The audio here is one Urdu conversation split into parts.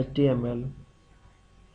HTML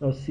C:,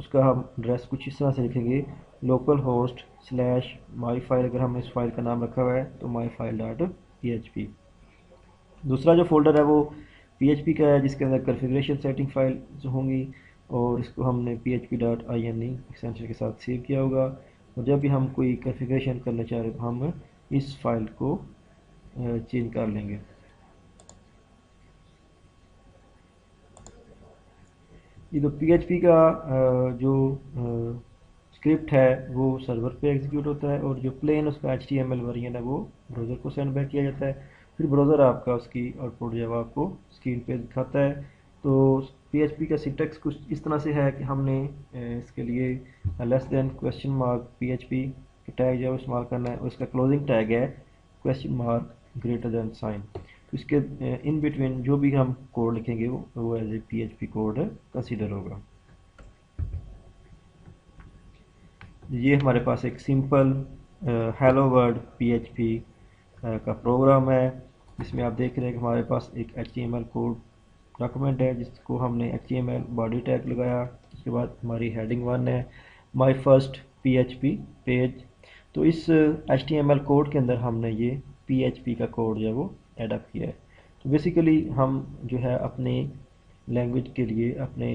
اس کا ہم ایڈریس کچھ اس طرح سے لکھیں گے local host slash my file, اگر ہم نے اس فائل کا نام رکھا ہوا ہے تو my file dot P H P. دوسرا جو فولڈر ہے وہ پی ایچ پی کا ہے، جس کے اندر کنفیگریشن سیٹنگ فائل ہوں گی، اور اس کو ہم نے P H P dot I N E extension کے ساتھ سیو کیا ہوگا، اور جب بھی ہم کوئی کنفیگریشن کرنا چاہ رہے تو ہم اس فائل کو چینج کر لیں گے۔ یہ تو پی ایچ پی کا جو اسکرپٹ ہے وہ سرور پہ ایگزیکیوٹ ہوتا ہے، اور جو پلین اس کا H T M L version ہے وہ براؤزر کو سینڈ بیک کیا جاتا ہے، پھر براؤزر آپ کا اس کی آؤٹ پٹ جو ہے آپ کو اسکرین پہ دکھاتا ہے۔ تو پی ایچ پی کا سینٹیکس کچھ اس طرح سے ہے کہ ہم نے اس کے لیے less than question mark P H P tag جو ہے وہ استعمال کرنا ہے، اور اس کا کلوزنگ ٹیگ ہے question mark greater than sign. تو اس کے ان بٹوین جو بھی ہم کوڈ لکھیں گے وہ as a P H P code consider ہوگا۔ یہ ہمارے پاس ایک simple hello world P H P کا پروگرام ہے، جس میں آپ دیکھ رہے ہیں کہ ہمارے پاس ایک H T M L code document ہے، جس کو ہم نے H T M L body tag لگایا، اس کے بعد ہماری ہیڈنگ 1 ہے my first P H P page. تو اس H T M L code کے اندر ہم نے یہ پی ایچ پی کا کوڈ جو ہے وہ ایڈ اپ کیا ہے۔ تو بیسیکلی ہم جو ہے اپنے لینگویج کے لیے اپنے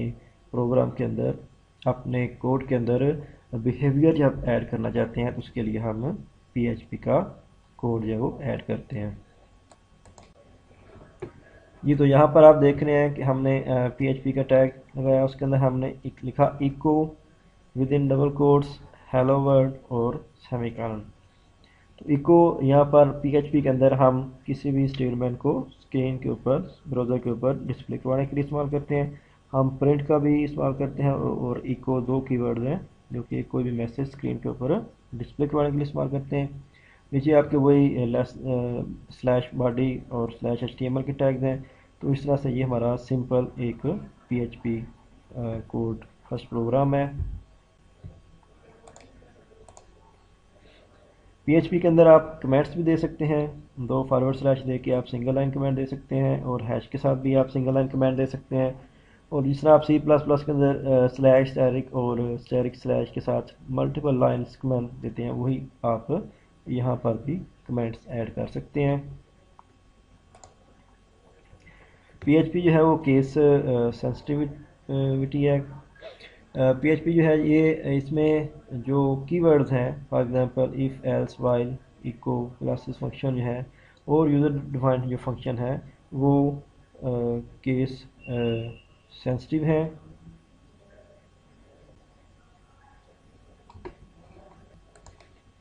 پروگرام کے اندر اپنے کوڈ کے اندر بیہیویئر جب ایڈ کرنا چاہتے ہیں تو اس کے لیے ہم پی ایچ پی کا کوڈ جو ہے وہ ایڈ کرتے ہیں۔ یہ تو یہاں پر آپ دیکھ رہے ہیں کہ ہم نے پی ایچ پی کا ٹیگ لگایا، اس کے اندر ہم نے لکھا echo with in double quotes hello world اور سیمی کالن۔ تو ایکو یہاں پر پی ایچ پی کے اندر ہم کسی بھی اسٹیٹمنٹ کو اسکرین کے اوپر براؤزر کے اوپر ڈسپلے کروانے کے لیے استعمال کرتے ہیں، ہم پرنٹ کا بھی استعمال کرتے ہیں، اور ایکو دو کی ورڈز ہیں جو کہ کوئی بھی میسج اسکرین کے اوپر ڈسپلے کروانے کے لیے استعمال کرتے ہیں۔ نیچے آپ کے وہی سلیش باڈی اور slash H T M L کے ٹیگز ہیں۔ تو اس طرح سے یہ ہمارا سمپل ایک P H P code first program ہے۔ پی ایچ پی کے اندر آپ کمنٹس بھی دے سکتے ہیں، دو فارورڈ سلیش دے کے آپ سنگل لائن کمنٹ دے سکتے ہیں، اور ہیش کے ساتھ بھی آپ سنگل لائن کمنٹ دے سکتے ہیں، اور جس طرح آپ سی پلس پلس کے اندر سلیش اسٹیرک اور اسٹیرک سلیش کے ساتھ ملٹیپل لائنس کمنٹ دیتے ہیں، وہی آپ یہاں پر بھی کمنٹس ایڈ کر سکتے ہیں۔ پی ایچ پی جو ہے وہ کیس سینسٹیوٹی ہے۔ پی ایچ پی جو ہے یہ اس میں جو کی ورڈز ہیں، for example if else while echo classes function جو ہے، اور یوزر ڈیفائنڈ جو فنکشن ہے وہ کیس سینسٹیو ہیں۔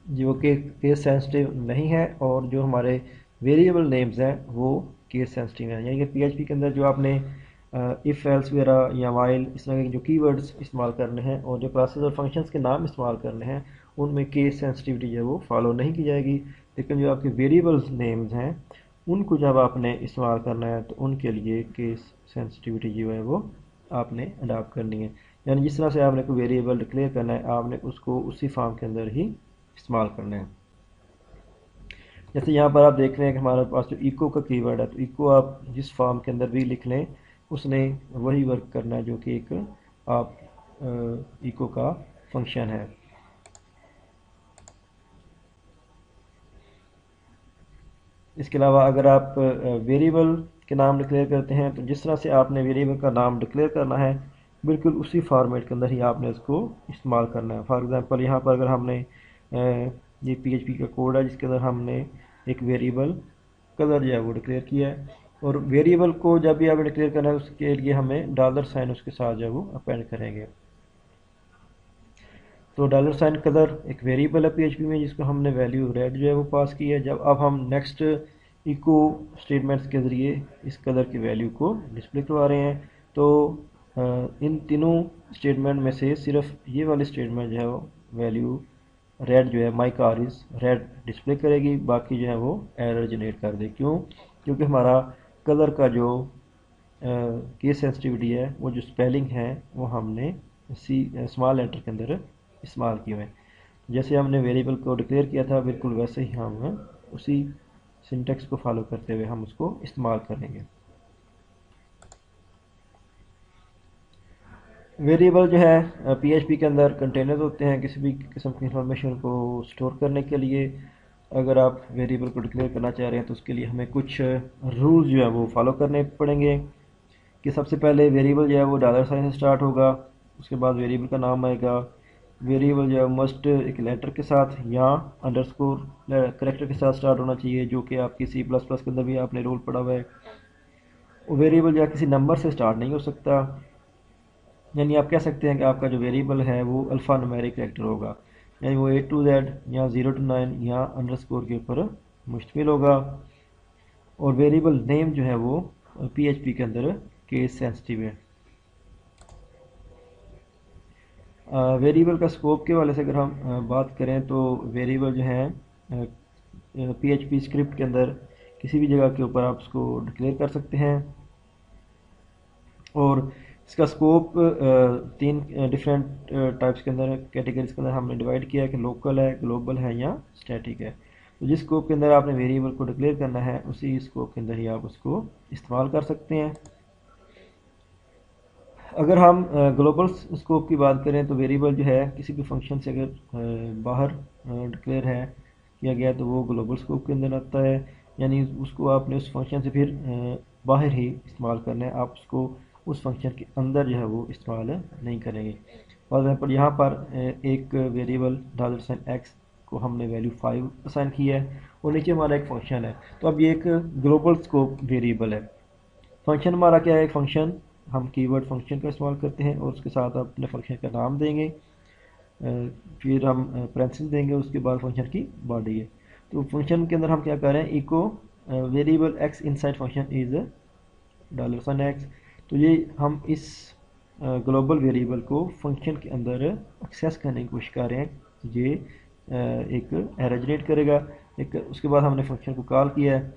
جو کہ کیس سینسٹیو نہیں ہے، اور جو ہمارے ویریبل نیمز ہیں وہ کیس سینسٹیو ہیں، یعنی کہ پی ایچ پی کے اندر جو آپ نے ایف ایلس وغیرہ یا وائل اس طرح کے جو کی ورڈز استعمال کرنے ہیں اور جو کلاسز اور فنکشنز کے نام استعمال کرنے ہیں، ان میں کیس سینسٹیوٹی جو ہے وہ فالو نہیں کی جائے گی، لیکن جو آپ کے ویریبلز نیمز ہیں ان کو جب آپ نے استعمال کرنا ہے تو ان کے لیے کیس سینسٹیوٹی جو ہے وہ آپ نے اڈاپٹ کرنی ہے، یعنی جس طرح سے آپ نے کوئی ویریبل ڈکلیئر کرنا ہے آپ نے اس کو اسی فارم کے اندر ہی استعمال کرنا ہے۔ جیسے یہاں پر آپ دیکھ رہے ہیں کہ ہمارے پاس جو ایکو کا کی ورڈ ہے، تو ایکو آپ جس فارم کے اندر بھی لکھ لیں اس نے وہی ورک کرنا ہے جو کہ ایک آپ ایکو کا فنکشن ہے۔ اس کے علاوہ اگر آپ ویریبل کے نام ڈکلیئر کرتے ہیں تو جس طرح سے آپ نے ویریبل کا نام ڈکلیئر کرنا ہے بالکل اسی فارمیٹ کے اندر ہی آپ نے اس کو استعمال کرنا ہے۔ فار ایگزامپل یہاں پر اگر ہم نے یہ پی ایچ پی کا کوڈ ہے جس کے اندر ہم نے ایک ویریبل کلر جو ہے وہ ڈکلیئر کیا ہے، اور ویریبل کو جب بھی آپ ڈکلیئر کرنا ہے اس کے لیے ہمیں ڈالر سائن اس کے ساتھ جو ہے وہ اپینڈ کریں گے۔ تو ڈالر سائن کلر ایک ویریبل ہے پی ایچ پی میں جس کو ہم نے ویلیو ریڈ جو ہے وہ پاس کی ہے۔ جب اب ہم نیکسٹ ایکو اسٹیٹمنٹس کے ذریعے اس کلر کی ویلیو کو ڈسپلے کروا رہے ہیں، تو ان تینوں اسٹیٹمنٹ میں سے صرف یہ والی اسٹیٹمنٹ جو ہے وہ ویلیو ریڈ جو ہے مائی کار از ریڈ ڈسپلے کرے گی، باقی جو ہے وہ ایرر جنریٹ کر دے۔ کیوں؟ کیونکہ ہمارا کلر کا جو کیس سینسٹیوٹی ہے وہ جو اسپیلنگ ہے وہ ہم نے اسمال لیٹر کے اندر استعمال کیے ہوئے، جیسے ہم نے ویریبل کو ڈکلیئر کیا تھا بالکل ویسے ہی ہم اسی سنٹیکس کو فالو کرتے ہوئے ہم اس کو استعمال کریں گے۔ ویریبل جو ہے پی ایچ پی کے اندر کنٹینرز ہوتے ہیں کسی بھی قسم کی انفارمیشن کو سٹور کرنے کے لیے. اگر آپ ویریبل کو ڈکلیئر کرنا چاہ رہے ہیں تو اس کے لیے ہمیں کچھ رولز جو ہے وہ فالو کرنے پڑیں گے کہ سب سے پہلے ویریبل جو ہے وہ ڈالر سائن سے سٹارٹ ہوگا. اس کے بعد ویریبل کا نام آئے گا. ویریبل جو ہے مسٹ ایک لیٹر کے ساتھ یا انڈرسکور کریکٹر کے ساتھ سٹارٹ ہونا چاہیے, جو کہ آپ کی سی پلس پلس کے اندر بھی آپ نے رول پڑھا ہوا ہے. ویریبل جو ہے کسی نمبر سے سٹارٹ نہیں ہو سکتا, یعنی آپ کہہ سکتے ہیں کہ آپ کا جو ویریبل ہے وہ الفا نومیرک کریکٹر ہوگا, یعنی وہ A to Z یا 0 to 9 یا انڈرسکور کے اوپر مشتمل ہوگا. اور ویریبل نیم جو ہے وہ پی ایچ پی کے اندر کیس سینسٹیو ہے. ویریبل کا سکوپ کے والے سے اگر ہم بات کریں تو ویریبل جو ہے پی ایچ پی اسکرپٹ کے اندر کسی بھی جگہ کے اوپر آپ اس کو ڈکلیئر کر سکتے ہیں. اور اس کا سکوپ تین ڈفرینٹ ٹائپس کے اندر کیٹیگریز کے اندر ہم نے ڈیوائڈ کیا ہے کہ لوکل ہے, گلوبل ہے یا اسٹیٹک ہے. تو جس اسکوپ کے اندر آپ نے ویریبل کو ڈکلیئر کرنا ہے اسی اسکوپ کے اندر ہی آپ اس کو استعمال کر سکتے ہیں. اگر ہم گلوبل اسکوپ کی بات کریں تو ویریبل جو ہے کسی بھی فنکشن سے اگر باہر ڈکلیئر ہے کیا گیا تو وہ گلوبل اسکوپ کے اندر آتا ہے, یعنی اس کو آپ نے اس فنکشن سے پھر باہر ہی استعمال کرنا ہے, آپ اس کو اس فنکشن کے اندر جو ہے وہ استعمال نہیں کریں گے. فار ایگزامپل یہاں پر ایک ویریبل $x کو ہم نے ویلیو 5 اسائن کی ہے اور نیچے ہمارا ایک فنکشن ہے, تو اب یہ ایک گلوبل اسکوپ ویریبل ہے. فنکشن ہمارا کیا ہے, ایک فنکشن ہم کی ورڈ فنکشن کا استعمال کرتے ہیں اور اس کے ساتھ آپ اپنے فنکشن کا نام دیں گے, پھر ہم پرنسس دیں گے, اس کے بعد فنکشن کی باڈی ہے. تو فنکشن کے اندر ہم کیا کر رہے ہیں, echo variable x inside function is $x. تو یہ ہم اس گلوبل ویریبل کو فنکشن کے اندر ایکسیس کرنے کی کوشش کر رہے ہیں. یہ ایک ایرر جنریٹ کرے گا. اس کے بعد ہم نے فنکشن کو کال کیا ہے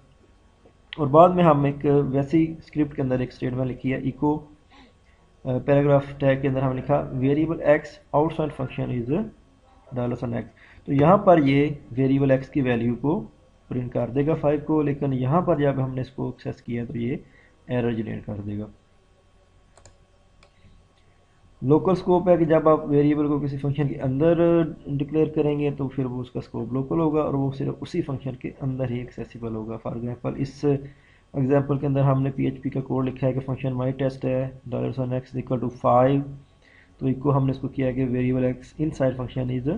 اور بعد میں ہم ایک ویسی اسکرپٹ کے اندر ایک اسٹیٹمنٹ لکھی ہے, ایکو پیراگراف ٹیگ کے اندر ہم لکھا variable x out side function is $x. تو یہاں پر یہ ویریبل x کی ویلیو کو پرنٹ کر دے گا 5 کو, لیکن یہاں پر جب ہم نے اس کو ایکسیس کیا تو یہ ایرر جنریٹ کر دے گا. لوکل سکوپ ہے کہ جب آپ ویریبل کو کسی فنکشن کے اندر ڈکلیئر کریں گے تو پھر وہ اس کا سکوپ لوکل ہوگا اور وہ صرف اسی فنکشن کے اندر ہی ایکسیسیبل ہوگا. فار ایگزامپل اس ایگزامپل کے اندر ہم نے پی ایچ پی کا کوڈ لکھا ہے کہ فنکشن مائی ٹیسٹ ہے $x=5, تو ایک کو ہم نے اس کو کیا کہ variable x in side function is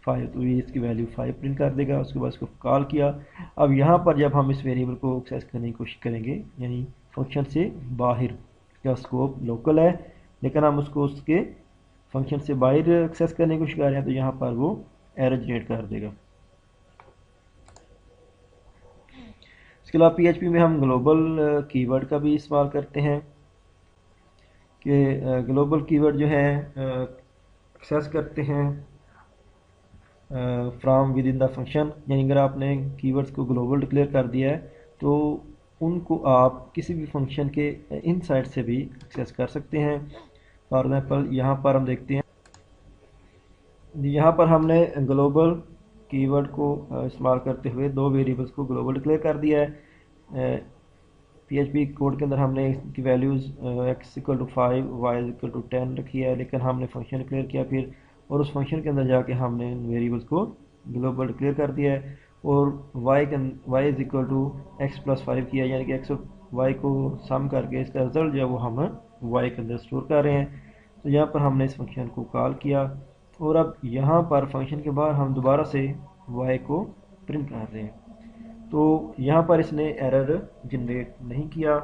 5, تو یہ اس کی ویلیو 5 پرنٹ کر دے گا. اس کے بعد اس کو کال کیا. اب یہاں پر جب ہم اس ویریبل کو ایکسیس کرنے کی کوشش کریں گے, یعنی فنکشن سے باہر کا سکوپ لوکل ہے لیکن ہم اس کو اس کے فنکشن سے باہر ایکسیس کرنے کی کوشش کر رہے ہیں, تو یہاں پر وہ ایرر جنریٹ کر دے گا. اس کے علاوہ پی ایچ پی میں ہم گلوبل کی ورڈ کا بھی استعمال کرتے ہیں کہ گلوبل کی ورڈ جو ہے ایکسیس کرتے ہیں from with in the function, یعنی اگر آپ نے کی ورڈز کو گلوبل ڈکلیئر کر دیا ہے تو ان کو آپ کسی بھی فنکشن کے ان سائڈ سے بھی ایکسیس کر سکتے ہیں. فار ایگزامپل یہاں پر ہم دیکھتے ہیں, یہاں پر ہم نے گلوبل کی ورڈ کو استعمال کرتے ہوئے دو ویریبلس کو گلوبل ڈکلیئر کر دیا ہے. پی ایچ پی کوڈ کے اندر ہم نے اس کی ویلیوز x=5 y=10 رکھی ہے, لیکن ہم نے فنکشن ڈکلیئر کیا پھر اور اس فنکشن کے اندر جا کے ہم نے ان ویریبلس کو گلوبل ڈکلیئر کر دیا ہے اور y=x+5 کیا, یعنی کہ x اور y کو سم کر کے اس کا رزلٹ جو ہے وہ ہم y کے اندر اسٹور کر رہے ہیں. تو یہاں پر ہم نے اس فنکشن کو کال کیا اور اب یہاں پر فنکشن کے بعد ہم دوبارہ سے y کو پرنٹ کر رہے ہیں. تو یہاں پر اس نے ایرر جنریٹ نہیں کیا,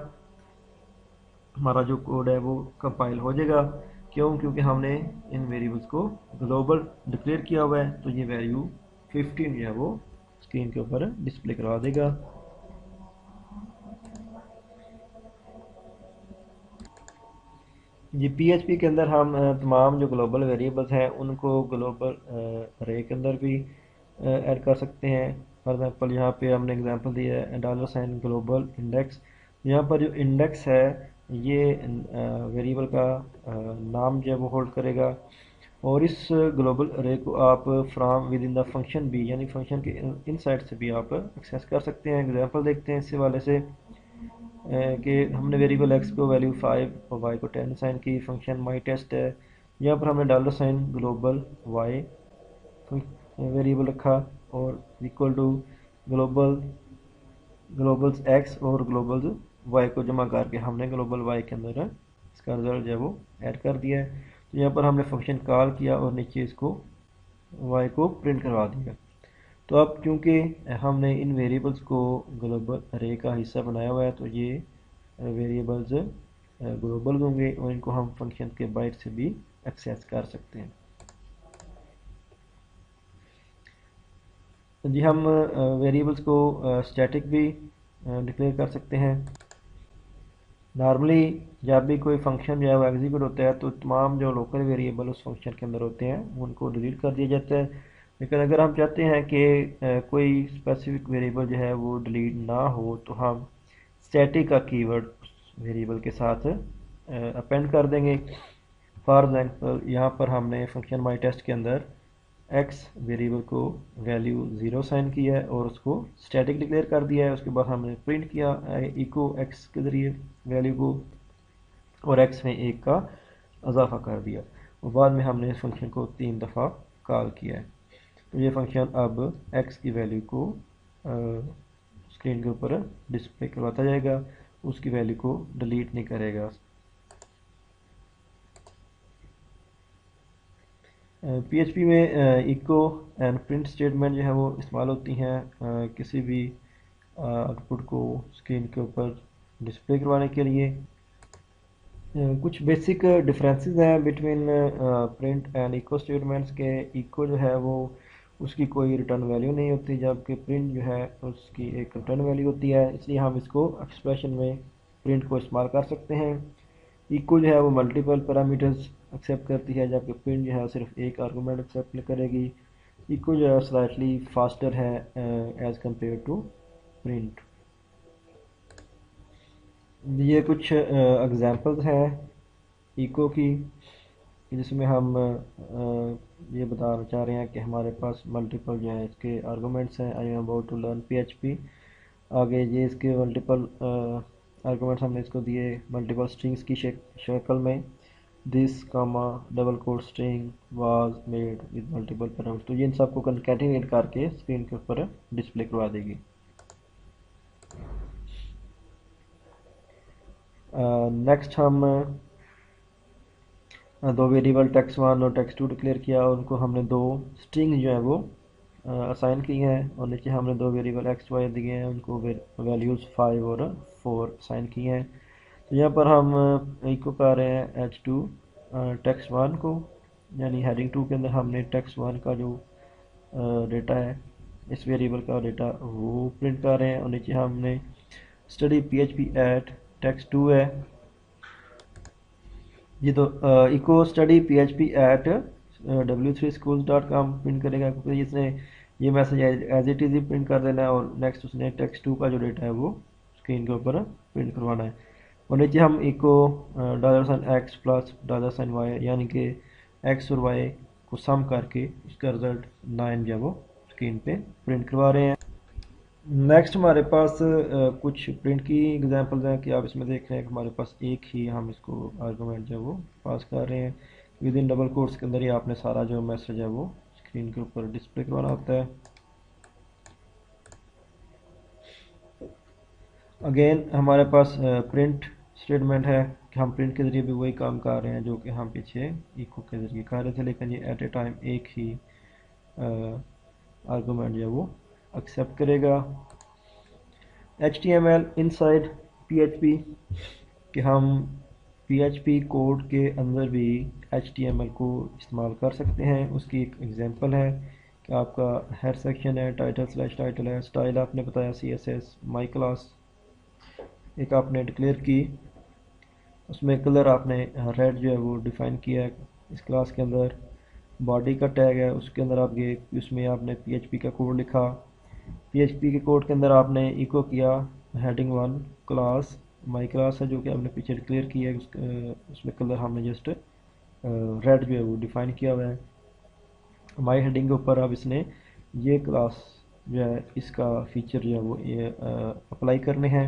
ہمارا جو کوڈ ہے وہ کمپائل ہو جائے گا. کیوں؟ کیونکہ ہم نے ان ویریبلس کو گلوبل ڈکلیئر کیا ہوا ہے, تو یہ ویلیو 15 جو ہے وہ اسکرین کے اوپر ڈسپلے کروا دے گا. جی پی ایچ پی کے اندر ہم تمام جو گلوبل ویریبلس ہیں ان کو گلوبل ارے کے اندر بھی ایڈ کر سکتے ہیں. فار ایگزامپل یہاں پہ ہم نے ایگزامپل دیا ہے $گلوبل انڈیکس. یہاں پر جو انڈیکس ہے یہ ویریبل کا نام جو ہے وہ ہولڈ کرے گا اور اس گلوبل ارے کو آپ from with in the function بھی, یعنی فنکشن کے ان سائڈ سے بھی آپ ایکسیس کر سکتے ہیں. ایگزامپل دیکھتے ہیں اس حوالے سے. کہ ہم نے ویریبل ایکس کو ویلیو 5 اور وائی کو 10 سائن کی. فنکشن مائی ٹیسٹ ہے. یہاں پر ہم نے dollar sign global Y variable رکھا اور equal to global globals X اور گلوبلز وائی کو جمع کر کے ہم نے گلوبل وائی کے اندر اس کا رزلٹ جو ہے وہ ایڈ کر دیا ہے. تو یہاں پر ہم نے فنکشن کال کیا اور نیچے اس کو وائی کو پرنٹ کروا دیا. تو اب چونکہ ہم نے ان ویریبلز کو گلوبل ارے کا حصہ بنایا ہوا ہے تو یہ ویریبلز گلوبل ہوں گے اور ان کو ہم فنکشن کے بائٹ سے بھی ایکسیس کر سکتے ہیں. جی ہم ویریبلز کو اسٹیٹک بھی ڈکلیئر کر سکتے ہیں. نارملی جب بھی کوئی فنکشن جو ہے وہ ایگزیکیوٹ ہوتا ہے تو تمام جو لوکل ویریبل اس فنکشن کے اندر ہوتے ہیں ان کو ڈیلیٹ کر دیا جاتا ہے. لیکن اگر ہم چاہتے ہیں کہ کوئی اسپیسیفک ویریبل جو ہے وہ ڈیلیٹ نہ ہو تو ہم اسٹیٹک کا کی ورڈ ویریبل کے ساتھ اپینڈ کر دیں گے. فار ایگزامپل یہاں پر ہم نے فنکشن مائی ٹیسٹ کے اندر ایکس ویریبل کو ویلیو 0 سائن کیا ہے اور اس کو اسٹیٹک ڈکلیئر کر دیا ہے. اس کے بعد ہم نے پرنٹ کیا ایکو ایکس کے ذریعے ویلیو کو اور ایکس میں 1 کا اضافہ کر دیا اور بعد میں ہم نے اس فنکشن کو 3 دفعہ کال کیا ہے. تو یہ فنکشن اب ایکس کی ویلیو کو اسکرین کے اوپر ڈسپلے کرواتا جائے گا, اس کی ویلیو کو ڈیلیٹ نہیں کرے گا. پی ایچ پی میں ایکو اینڈ پرنٹ اسٹیٹمنٹ جو ہے وہ استعمال ہوتی ہیں کسی بھی آؤٹ پٹ کو اسکرین کے اوپر ڈسپلے کروانے کے لیے. کچھ بیسک ڈفرینسز ہیں between print and eco statements کے. ایکو جو ہے وہ اس کی کوئی ریٹرن ویلیو نہیں ہوتی جبکہ پرنٹ جو ہے اس کی ایک ریٹرن ویلیو ہوتی ہے, اس لیے ہم اس کو ایکسپریشن میں پرنٹ کو استعمال کر سکتے ہیں. ایکو جو ہے وہ ملٹیپل پیرامیٹرز ایکسیپٹ کرتی ہے جبکہ پرنٹ جو ہے صرف ایک آرگومنٹ ایکسیپٹ کرے گی. ایکو جو ہے سلائٹلی فاسٹر ہے ایز کمپیئر ٹو پرنٹ. یہ کچھ اگزامپلز ہیں ایکو کی جس میں ہم یہ بتانا چاہ رہے ہیں کہ ہمارے پاس ملٹیپل جو ہے اس کے آرگومنٹس ہیں. I am about to learn P H P. آگے یہ اس کے ملٹیپل آرگومنٹس ہم نے اس کو دیے ملٹیپل اسٹرنگس کی شکل میں. This comma double quote string was made with multiple parameters. تو یہ ان سب کو کنکیٹینیٹ کر کے اسکرین کے اوپر ڈسپلے کروا دے گی. نیکسٹ ہم دو ویریبل ٹیکس 1 اور ٹیکس 2 ڈکلیئر کیا اور ان کو ہم نے دو اسٹرنگ جو ہے وہ اسائن کی ہیں اور نیچے ہم نے دو ویریبل ایکس وائی دیے ہیں ان کو ویلیوز 5 اور 4 اسائن کی ہیں. تو یہاں پر ہم ایکو کر رہے ہیں h2 ٹیکس 1 کو یعنی ہیڈنگ 2 کے اندر ہم نے ٹیکس 1 کا جو ڈیٹا ہے اس ویریبل کا ڈیٹا وہ پرنٹ کر رہے ہیں اور نیچے ہم نے study P H P at text 2 ہے. یہ تو echo study P H P at w3schools.com print کرے گا کیونکہ اس نے یہ میسج ایز اٹ از ہی پرنٹ کر دینا ہے اور نیکسٹ اس نے ٹیکسٹ 2 کا جو ڈیٹا ہے وہ اسکرین کے اوپر پرنٹ کروانا ہے. اور نیچے ہم ایکو $x پلس $y یعنی کہ ایکس اور وائی کو سم کر کے اس کا رزلٹ 9 جو ہے وہ اسکرین پہ پرنٹ کروا رہے ہیں. نیکسٹ ہمارے پاس کچھ پرنٹ کی ایگزامپلز ہیں کہ آپ اس میں دیکھ رہے ہیں کہ ہمارے پاس ایک ہی ہم اس کو آرگومنٹ جو ہے وہ پاس کر رہے ہیں. ود ان ڈبل کوٹس کے اندر ہی آپ نے سارا جو میسج ہے وہ اسکرین کے اوپر ڈسپلے کروانا ہوتا ہے. اگین ہمارے پاس پرنٹ اسٹیٹمنٹ ہے کہ ہم پرنٹ کے ذریعے بھی وہی کام کر رہے ہیں جو کہ ہم پیچھے ایکو کے ذریعے کر رہے تھے لیکن یہ ایٹ اے ٹائم ایک ہی آرگومنٹ جو ہے وہ ایکسیپٹ کرے گا. HTML inside P H P کہ ہم پی ایچ پی کوڈ کے اندر بھی HTML کو استعمال کر سکتے ہیں. اس کی ایک ایگزامپل ہے کہ آپ کا ہیڈ سیکشن ہے ٹائٹل ہے اسٹائل آپ نے بتایا CSS مائی کلاس ایک آپ نے ڈکلیئر کی اس میں کلر آپ نے ریڈ جو ہے وہ ڈیفائن کیا ہے اس کلاس کے اندر. باڈی کا ٹیگ ہے اس کے اندر آپ گئے اس میں آپ نے پی ایچ پی کا کوڈ لکھا. پی ایچ پی کے کوڈ کے اندر آپ نے ایکو کیا ہیڈنگ 1 کلاس مائی کلاس ہے جو کہ ہم نے پیچھے ڈکلیئر کیا ہے اس میں کلر ہم نے جسٹ ریڈ جو ہے وہ ڈیفائن کیا ہوا ہے. مائی ہیڈنگ کے اوپر اب اس نے یہ کلاس جو ہے اس کا فیچر جو ہے وہ اپلائی کرنے ہیں.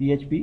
PHP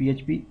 PHP